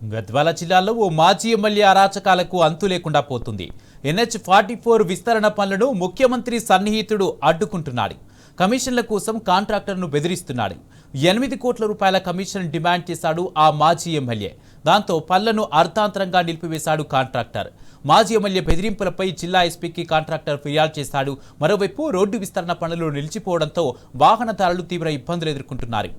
గద్వాల జిల్లాలో ఓ మాజీ ఎమ్మెల్యే అరాచకాలకు అంతు లేకుండా పోతుంది. NH-44 విస్తరణ పనులను ముఖ్యమంత్రి సన్నిహితుడు అడ్డుకుంటున్నాడు. కమిషన్ల కోసం కాంట్రాక్టర్ను బెదిరిస్తున్నాడు. 8 కోట్ల రూపాయల కమిషన్ డిమాండ్ చేశాడు ఆ మాజీ ఎమ్మెల్యే. దాంతో పనులను అర్థాంతరంగా నిలిపివేశాడు కాంట్రాక్టర్. మాజీ ఎమ్మెల్యే బెదిరింపులపై జిల్లా ఎస్పీకి కాంట్రాక్టర్ ఫిర్యాదు చేశాడు. మరోవైపు రోడ్డు విస్తరణ పనులు నిలిచిపోవడంతో వాహనదారులు తీవ్ర ఇబ్బందులు ఎదుర్కొంటున్నారు.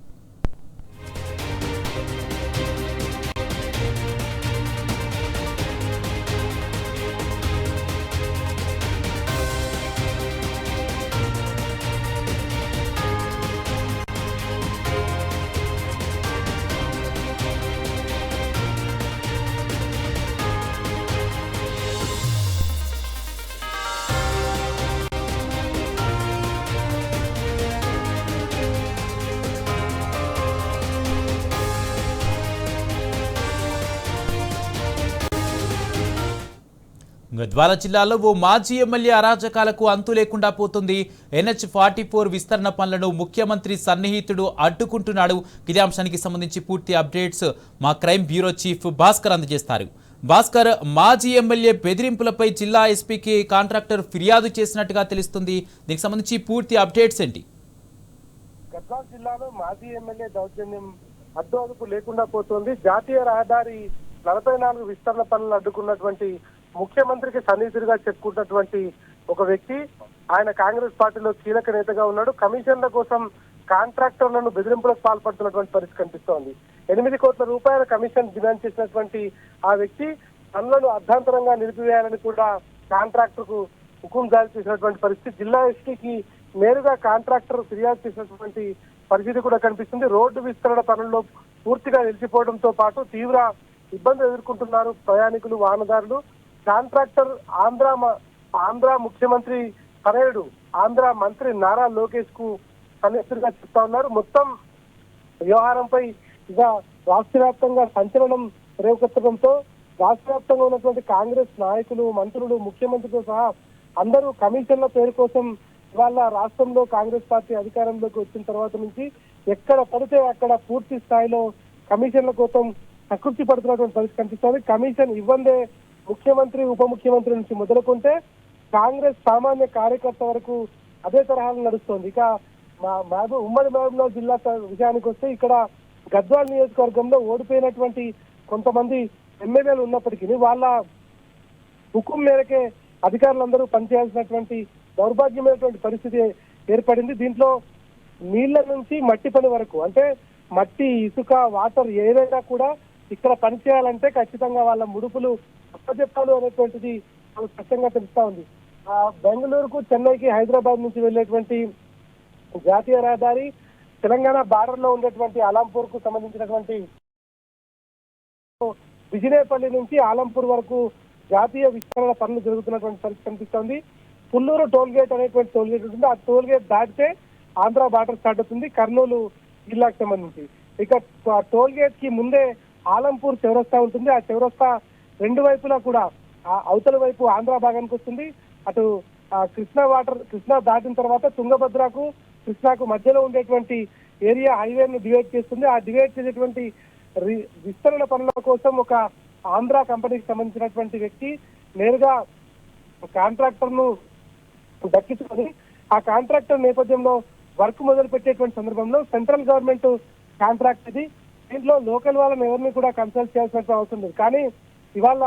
గద్వాల జిల్లాలో ఓ మాజీ ఎమ్మెల్యే అరాచకాలకు అంతు లేకుండా పోతుంది. NH-44 విస్తరణ పనులను ముఖ్యమంత్రి సన్నిహితుడు అడ్డుకుంటున్నాడు. ఇదే అంశానికి సంబంధించి పూర్తి అప్డేట్స్ మా క్రైమ్ బ్యూరో చీఫ్ భాస్కర్ అందజేస్తారు. భాస్కర్, మాజీ ఎమ్మెల్యే బెదిరింపులపై జిల్లా ఎస్పీకి కాంట్రాక్టర్ ఫిర్యాదు చేసినట్టుగా తెలుస్తుంది. దీనికి సంబంధించి పూర్తి అప్డేట్స్ ఏంటి? గద్వాల జిల్లాలో మాజీ ఎమ్మెల్యే దౌర్జన్యం అడ్డు అదుపు లేకుండా పోతుంది. జాతీయ రహదారి 44 విస్తరణ పనులను అడ్డుకున్నటువంటి ముఖ్యమంత్రికి సన్నిహితుడిగా చెప్పుకున్నటువంటి ఒక వ్యక్తి, ఆయన కాంగ్రెస్ పార్టీలో కీలక నేతగా ఉన్నాడు. కమిషన్ల కోసం కాంట్రాక్టర్లను బెదిరింపులకు పాల్పడుతున్నటువంటి పరిస్థితి కనిపిస్తోంది. 8 కోట్ల రూపాయల కమిషన్ డిమాండ్ చేసినటువంటి ఆ వ్యక్తి పనులను అర్ధాంతరంగా నిలిపివేయాలని కూడా కాంట్రాక్టర్ కు హుకుం జారీ చేసినటువంటి పరిస్థితి. జిల్లా ఎస్పీకి నేరుగా కాంట్రాక్టర్ ఫిర్యాదు చేసినటువంటి పరిస్థితి కూడా కనిపిస్తుంది. రోడ్డు విస్తరణ పనుల్లో పూర్తిగా నిలిచిపోవడంతో పాటు తీవ్ర ఇబ్బందులు ఎదుర్కొంటున్నారు ప్రయాణికులు, వాహనదారులు. కాంట్రాక్టర్ ఆంధ్ర ముఖ్యమంత్రి తనయుడు ఆంధ్ర మంత్రి నారా లోకేష్ కు సన్నిహితుడిగా చెప్తా ఉన్నారు. మొత్తం వ్యవహారంపై ఇక రాష్ట్ర వ్యాప్తంగా సంచలనం రేవెత్తడంతో రాష్ట్ర వ్యాప్తంగా ఉన్నటువంటి కాంగ్రెస్ నాయకులు, మంత్రులు, ముఖ్యమంత్రితో సహా అందరూ కమిషన్ల పేరు కోసం ఇవాళ రాష్ట్రంలో కాంగ్రెస్ పార్టీ అధికారంలోకి వచ్చిన తర్వాత నుంచి ఎక్కడ పడితే అక్కడ పూర్తి స్థాయిలో కమిషన్ల కోసం ప్రకృతి పడుతున్నటువంటి పరిస్థితి కనిపిస్తుంది. కమిషన్ ఇవ్వందే ముఖ్యమంత్రి, ఉప ముఖ్యమంత్రి నుంచి మొదలుకుంటే కాంగ్రెస్ సామాన్య కార్యకర్త వరకు అదే తరహాలో నడుస్తోంది. ఇక ఉమ్మడి మహబూబ్నగర్ జిల్లా విషయానికి వస్తే ఇక్కడ గద్వాల నియోజకవర్గంలో ఓడిపోయినటువంటి కొంతమంది ఎమ్మెల్యేలు ఉన్నప్పటికీ వాళ్ళ హుకుం మేరకే అధికారులందరూ పనిచేయాల్సినటువంటి దౌర్భాగ్యమైనటువంటి పరిస్థితి ఏర్పడింది. దీంట్లో నీళ్ల నుంచి మట్టి పని వరకు, అంటే మట్టి, ఇసుక, వాటర్ ఏదైనా కూడా ఇక్కడ పనిచేయాలంటే ఖచ్చితంగా వాళ్ళ ముడుపులు అప్పచెప్పాలి అనేటువంటిది చాలా స్పష్టంగా తెలుస్తా ఉంది. బెంగళూరుకు, చెన్నైకి, హైదరాబాద్ నుంచి వెళ్ళేటువంటి జాతీయ రహదారి, తెలంగాణ బార్డర్ లో ఉండేటువంటి ఆలంపూర్ కు సంబంధించినటువంటి విజయపల్లి నుంచి ఆలంపూర్ వరకు జాతీయ విస్తరణ పనులు జరుగుతున్నటువంటి పరిస్థితి కనిపిస్తోంది. పుల్లూరు టోల్ గేట్ అనేటువంటి టోల్ గేట్ ఉంటుంది. ఆ టోల్ గేట్ దాటితే ఆంధ్ర బార్డర్ స్టార్ట్ అవుతుంది కర్నూలు జిల్లాకు సంబంధించి. ఇక టోల్ గేట్ కి ముందే ఆలంపూర్ చౌరస్తా ఉంటుంది. ఆ చౌరస్తా రెండు వైపులా కూడా అవతల వైపు ఆంధ్ర భాగానికి వస్తుంది. అటు కృష్ణా దాటిన తర్వాత తుంగభద్రకు, కృష్ణాకు మధ్యలో ఉండేటువంటి ఏరియా హైవేను డివైడ్ చేస్తుంది. ఆ డివైడ్ చేసేటువంటి విస్తరణ పనుల కోసం ఒక ఆంధ్ర కంపెనీకి సంబంధించినటువంటి వ్యక్తి నేరుగా కాంట్రాక్టర్ ను దక్కించుకొని ఆ కాంట్రాక్టర్ నేపథ్యంలో వర్క్ మొదలు పెట్టేటువంటి సందర్భంలో సెంట్రల్ గవర్నమెంట్ కాంట్రాక్ట్ ఇది. దీంట్లో లోకల్ వాళ్ళని ఎవరిని కూడా కన్సల్ట్ చేయాల్సిన అవసరం లేదు. కానీ ఇవాళ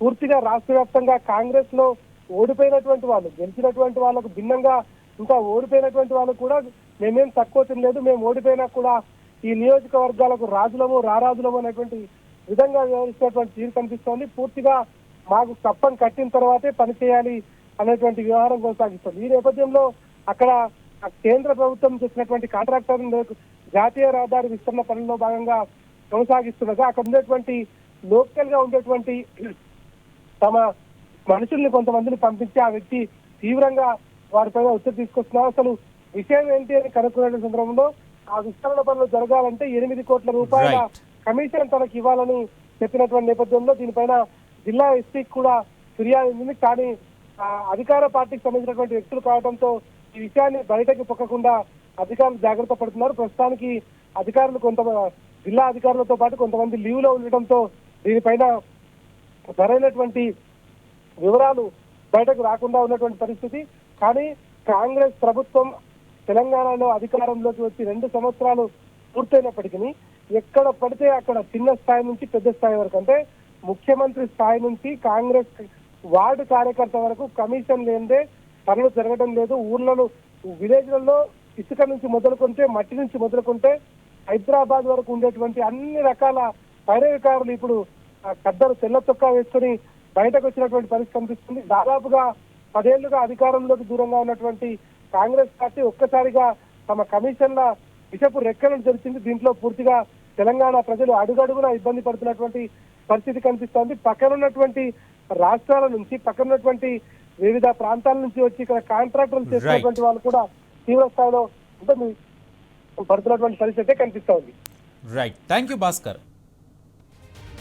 పూర్తిగా రాష్ట్ర వ్యాప్తంగా కాంగ్రెస్ లో ఓడిపోయినటువంటి వాళ్ళు, గెలిచినటువంటి వాళ్ళకు భిన్నంగా ఇంకా ఓడిపోయినటువంటి వాళ్ళు కూడా మేమేం తక్కువ తినలేదు, మేము ఓడిపోయినా కూడా ఈ నియోజకవర్గాలకు రాజులము, రారాజులము అనేటువంటి విధంగా వ్యవహరిస్తున్నటువంటి తీరు కనిపిస్తోంది. పూర్తిగా మాకు కప్పం కట్టిన తర్వాతే పనిచేయాలి అనేటువంటి వ్యవహారం కొనసాగిస్తుంది. ఈ నేపథ్యంలో అక్కడ కేంద్ర ప్రభుత్వం చేసినటువంటి కాంట్రాక్టర్ జాతీయ రహదారి విస్తరణ పనుల్లో భాగంగా కొనసాగిస్తున్నగా అక్కడ ఉండేటువంటి లోకల్ గా ఉండేటువంటి తమ మనుషుల్ని కొంతమందిని పంపించి ఆ వ్యక్తి తీవ్రంగా వారిపైన ఒత్తిడి తీసుకొస్తున్నారు. అసలు విషయం ఏంటి అని కనుక్కునే సందర్భంలో ఆ విస్తరణ పనులు జరగాలంటే 8 కోట్ల రూపాయల కమిషన్ తనకు ఇవ్వాలని చెప్పినటువంటి నేపథ్యంలో దీనిపైన జిల్లా ఎస్పీకి కూడా ఫిర్యాదు ఉంది. కానీ అధికార పార్టీకి సంబంధించినటువంటి వ్యక్తులు కావడంతో ఈ విషయాన్ని బయటకు పొక్కకుండా అధికారులు జాగ్రత్త పడుతున్నారు. ప్రస్తుతానికి అధికారులు జిల్లా అధికారులతో పాటు కొంతమంది లీవ్ లో ఉండటంతో దీనిపైన సరైనటువంటి వివరాలు బయటకు రాకుండా ఉన్నటువంటి పరిస్థితి. కానీ కాంగ్రెస్ ప్రభుత్వం తెలంగాణలో అధికారంలోకి వచ్చి 2 సంవత్సరాలు పూర్తయినప్పటికీ ఎక్కడ పడితే అక్కడ చిన్న స్థాయి నుంచి పెద్ద స్థాయి వరకు, అంటే ముఖ్యమంత్రి స్థాయి నుంచి కాంగ్రెస్ వార్డు కార్యకర్త వరకు కమిషన్ లేనిదే పనులు జరగడం లేదు. ఊర్లలో విలేజ్లలో ఇసుక నుంచి మొదలుకుంటే, మట్టి నుంచి మొదలుకుంటే హైదరాబాద్ వరకు ఉండేటువంటి అన్ని రకాల పైరవికారులు ఇప్పుడు కద్దరు తెల్ల చొక్కా వేసుకుని బయటకు వచ్చినటువంటి పరిస్థితి కనిపిస్తుంది. దాదాపుగా 10 ఏళ్లుగా అధికారంలోకి దూరంగా ఉన్నటువంటి కాంగ్రెస్ పార్టీ ఒక్కసారిగా తమ కమిషన్ల విషపు రెక్కలను తెరిచింది. దీంట్లో పూర్తిగా తెలంగాణ ప్రజలు అడుగడుగునా ఇబ్బంది పడుతున్నటువంటి పరిస్థితి కనిపిస్తోంది. పక్కనున్నటువంటి రాష్ట్రాల నుంచి, పక్కనున్నటువంటి వివిధ ప్రాంతాల నుంచి వచ్చి ఇక్కడ కాంట్రాక్టులు చేస్తున్నటువంటి వాళ్ళు కూడా తీవ్ర స్థాయిలో ఇబ్బంది పడుతున్నటువంటి పరిస్థితి కనిపిస్తోంది. Right, thank you Bhaskar.